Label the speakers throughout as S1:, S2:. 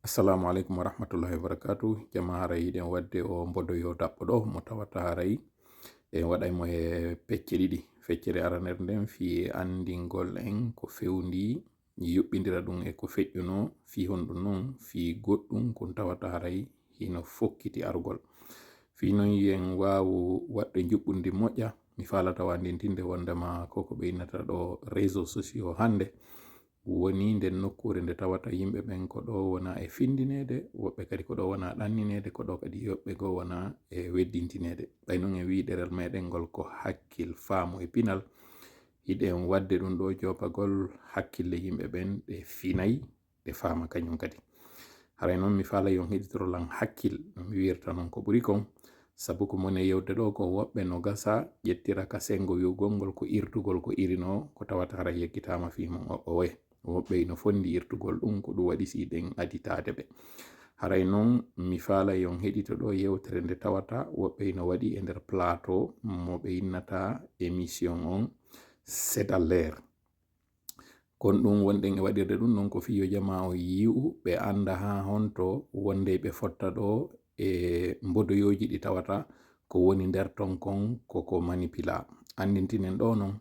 S1: Assalamu alaikum warahmatullahi wabarakatuh. Jama haray yiɗen wadde o mbodoyo daɓɓo ɗo mo tawata haray e waɗaymo e pecce ɗiɗi. Feccere araner nden fi andingol en ko fewndi yuɓɓindira ɗum e ko feƴƴuno fi honɗum non fi goɗɗum kon tawata haray hino fokkiti argol fi non yen wawu waɗde juɓɓundi moƴƴa mi falata wandintinde wondema koko ɓe innata ɗo réseaux sociaux hande woni nden nokkure nde tawata yimɓe ɓen ko ɗo wona e findinede, woɓɓe kadi ko ɗo wona ɗanninede, ko ɗo kadi yoɓɓe go wona e weddintinede. Ɓay non e wi ɗerel meɗen ngol ko hakkil faamu e pinal hiɗen wadde ɗum ɗo jopagol hakkille yimɓe ɓen ɗe finayi ɗe faama kañum kadi. Haray noon mi faala yon heɗitorolan hakkil no mi wirta noon ko ɓuri kon, sabu ko mone yewde ɗo ko woɓɓe no gasa ƴettira ka sengo wiwgol ngol ko irtugol ko irino ko tawata hara yekkitama fimon o we woɓɓe no fondi irtugol ɗum ko ɗum waɗi siɗen aditade ɓe. Haray noon mi faala yon heɗito ɗo yewtere nde tawata woɓɓe no waɗi e nder plateau mo ɓe innata émission on c'est à l'air. Kon ɗum wonɗen e waɗirde ɗum non ko fiyo jama o yi'u ɓe anda ha honto wonde ɓe fotta ɗo e mbodoyoji ɗi tawata ko woni nder ton kon koko manipula. Andintinen ɗo non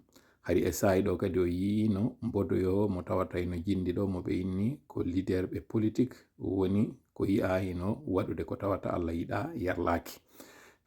S1: hari e sayi ɗo kadi o yino mbodoyo mo tawata ino jindi ɗo mo ɓe inni ko leader ɓe politique woni ko yi'a hino waɗude ko tawata Allah yiɗa yarlaki.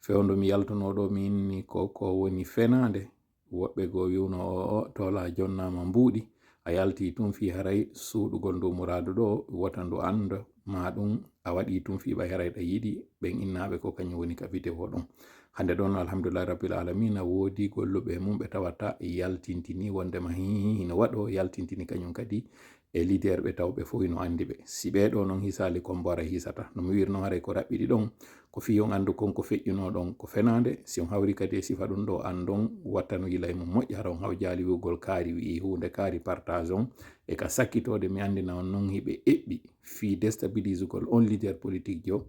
S1: Fewndo mi yaltuno ɗo mi inni ko woni fenade woɓɓe go wiwno o tola jonnama mbuuɗi a yalti tun fi haray suuɗugol ndu muradu ɗo wota ndu anda ma ɗum a waɗi tun fi ɓa haray ɗa yiɗi ɓen innaɓe ko kañum woni ka vidéo ɗum. Hande ɗon alhamdulillah rabbil alamina woodi golluɓe mum ɓe tawata yaltintini wondema hino waɗo yaltintini kañum kadi e leader ɓe tawɓe fof ino andi ɓe. Si ɓeɗo noon hisali ko mbora hisata no mi wirno haray ko raɓɓiɗi ɗon ko fiyon andu kon ko feƴƴuno ɗon ko fenade si on hawri kadi e sifa ɗum ɗo andon watta no yilay mum moƴƴa hara on haw jaali wiwgol kaari wi hunde kaari partage on e ka sakkitode mi andina on noon hiɓe eɓɓi fi déstabilise gol on leader politique jo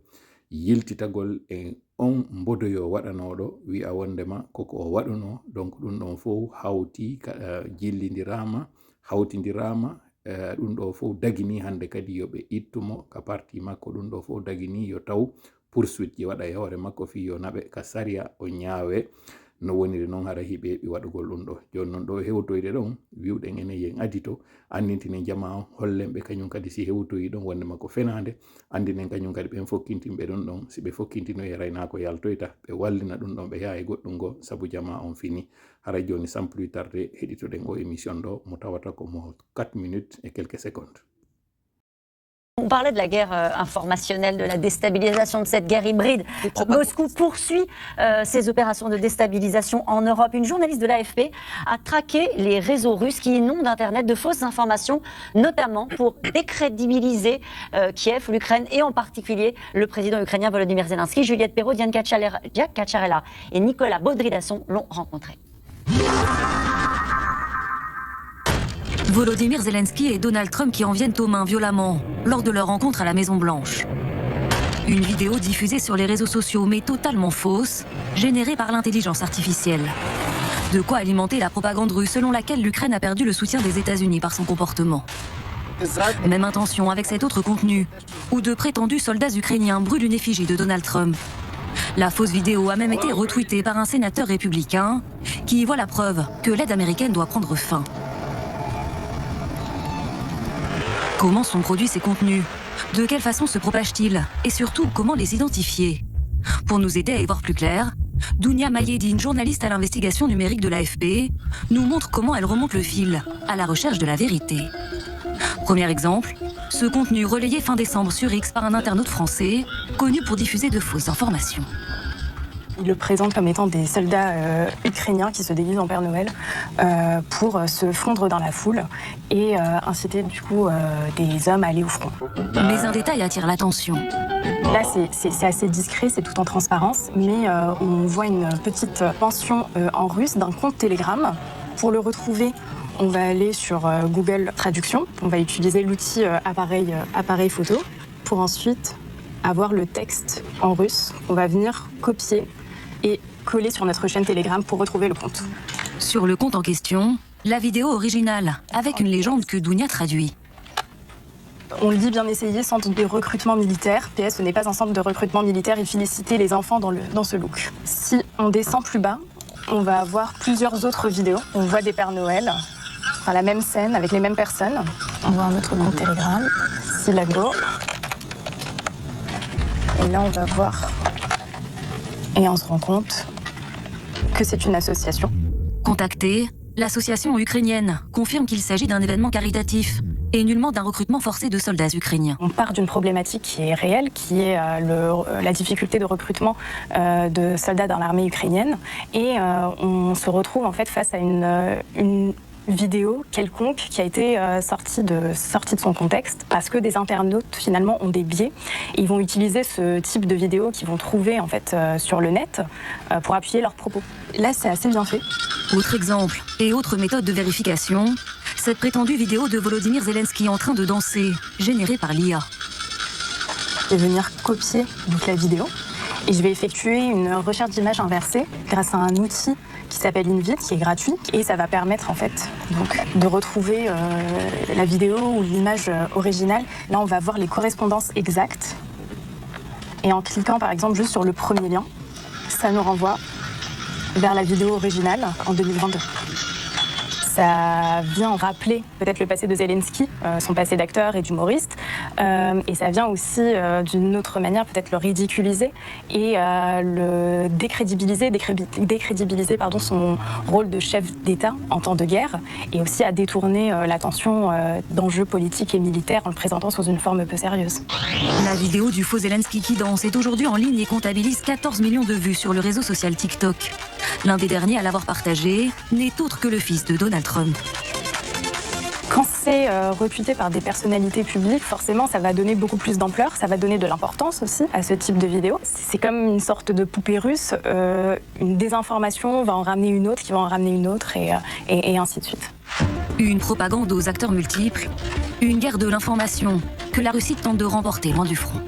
S1: yiltitagol e on mbodoyo waɗanoɗo wi'a wondema koko o waɗuno donc ɗum ɗon fof hawti jillidirama hawtidirama ɗum ɗo fof dagini hande kadi yoɓe ittumo ka parti makko ɗum ɗo fof dagini yo taw poursuite ji waɗa e hoore makko fi yo naɓe ka saria o ñaawe no woniri noon hara hiɓe ɓi waɗugol ɗum ɗo. Joni noon ɗo hewtoyde ɗon wiwɗen enen yen adito andintinen jama o hollenɓe kañum kadi si hewtoyi ɗon wondema ko fenade andinen kañum kadi ɓen fokkintinɓe ɗum ɗon si ɓe fokkintino e rayna ko yaltoyta ɓe wallina ɗum ɗon ɓe yaa e goɗɗum go sabu jama on fini. Haray joni sans plus tarder heɗitoɗen o émission ɗo mo tawata ko mo 4 minutes et quelques secondes.
S2: On parlait de la guerre informationnelle, de la déstabilisation de cette guerre hybride. Moscou poursuit ses opérations de déstabilisation en Europe. Une journaliste de l'AFP a traqué les réseaux russes qui inondent Internet de fausses informations, notamment pour décrédibiliser Kiev, l'Ukraine et en particulier le président ukrainien Volodymyr Zelensky. Juliette Perrault, Diane Cacciarella et Nicolas Baudry-Dasson l'ont rencontré.
S3: Volodymyr Zelensky et Donald Trump qui en viennent aux mains violemment lors de leur rencontre à la Maison-Blanche. Une vidéo diffusée sur les réseaux sociaux mais totalement fausse, générée par l'intelligence artificielle. De quoi alimenter la propagande russe selon laquelle l'Ukraine a perdu le soutien des États-Unis par son comportement. Même intention avec cet autre contenu, où de prétendus soldats ukrainiens brûlent une effigie de Donald Trump. La fausse vidéo a même été retweetée par un sénateur républicain qui y voit la preuve que l'aide américaine doit prendre fin. Comment sont produits ces contenus? De quelle façon se propagent-ils? Et surtout, comment les identifier? Pour nous aider à y voir plus clair, Dounia Mayedine, journaliste à l'investigation numérique de l'AFP, nous montre comment elle remonte le fil à la recherche de la vérité. Premier exemple, ce contenu relayé fin décembre sur X par un internaute français, connu pour diffuser de fausses informations.
S4: Il le présente comme étant des soldats ukrainiens qui se déguisent en Père Noël pour se fondre dans la foule et inciter du coup des hommes à aller au front.
S3: Mais un détail attire l'attention.
S4: Là c'est assez discret, c'est tout en transparence, mais on voit une petite mention en russe d'un compte Telegram. Pour le retrouver, on va aller sur Google Traduction, on va utiliser l'outil appareil photo pour ensuite avoir le texte en russe. On va venir copier et coller sur notre chaîne Telegram pour retrouver le compte.
S3: Sur le compte en question, la vidéo originale, avec une légende que Dounia traduit.
S4: On le dit bien essayé, centre de recrutement militaire. PS, ce n'est pas un centre de recrutement militaire, il félicitait les enfants dans ce look. Si on descend plus bas, on va avoir plusieurs autres vidéos. On voit des Pères Noël, enfin, la même scène avec les mêmes personnes. On voit un autre compte Telegram, Silago. Et là, on va voir. Et on se rend compte que c'est une association.
S3: Contactée, l'association ukrainienne confirme qu'il s'agit d'un événement caritatif et nullement d'un recrutement forcé de soldats ukrainiens.
S4: On part d'une problématique qui est réelle, qui est la difficulté de recrutement de soldats dans l'armée ukrainienne. Et on se retrouve en fait face à une vidéo quelconque qui a été sortie de son contexte parce que des internautes finalement ont des biais et ils vont utiliser ce type de vidéo qu'ils vont trouver en fait sur le net pour appuyer leurs propos. Là, c'est assez bien fait.
S3: Autre exemple et autre méthode de vérification, cette prétendue vidéo de Volodymyr Zelensky en train de danser, générée par l'IA.
S4: Je vais venir copier donc la vidéo et je vais effectuer une recherche d'image inversée grâce à un outil qui s'appelle InVid, qui est gratuit, et ça va permettre en fait donc, de retrouver la vidéo ou l'image originale. Là, on va voir les correspondances exactes. Et en cliquant par exemple juste sur le premier lien, ça nous renvoie vers la vidéo originale en 2022. Ça vient rappeler peut-être le passé de Zelensky, son passé d'acteur et d'humoriste, et ça vient aussi d'une autre manière peut-être le ridiculiser et le décrédibiliser son rôle de chef d'État en temps de guerre, et aussi à détourner l'attention d'enjeux politiques et militaires en le présentant sous une forme peu sérieuse.
S3: La vidéo du faux Zelensky qui danse est aujourd'hui en ligne et comptabilise 14 millions de vues sur le réseau social TikTok. L'un des derniers à l'avoir partagé n'est autre que le fils de Donald Trump.
S4: Quand c'est retweeté par des personnalités publiques, forcément, ça va donner beaucoup plus d'ampleur, ça va donner de l'importance aussi à ce type de vidéo. C'est comme une sorte de poupée russe, une désinformation va en ramener une autre, qui va en ramener une autre, et ainsi de suite.
S3: Une propagande aux acteurs multiples, une guerre de l'information que la Russie tente de remporter loin du front.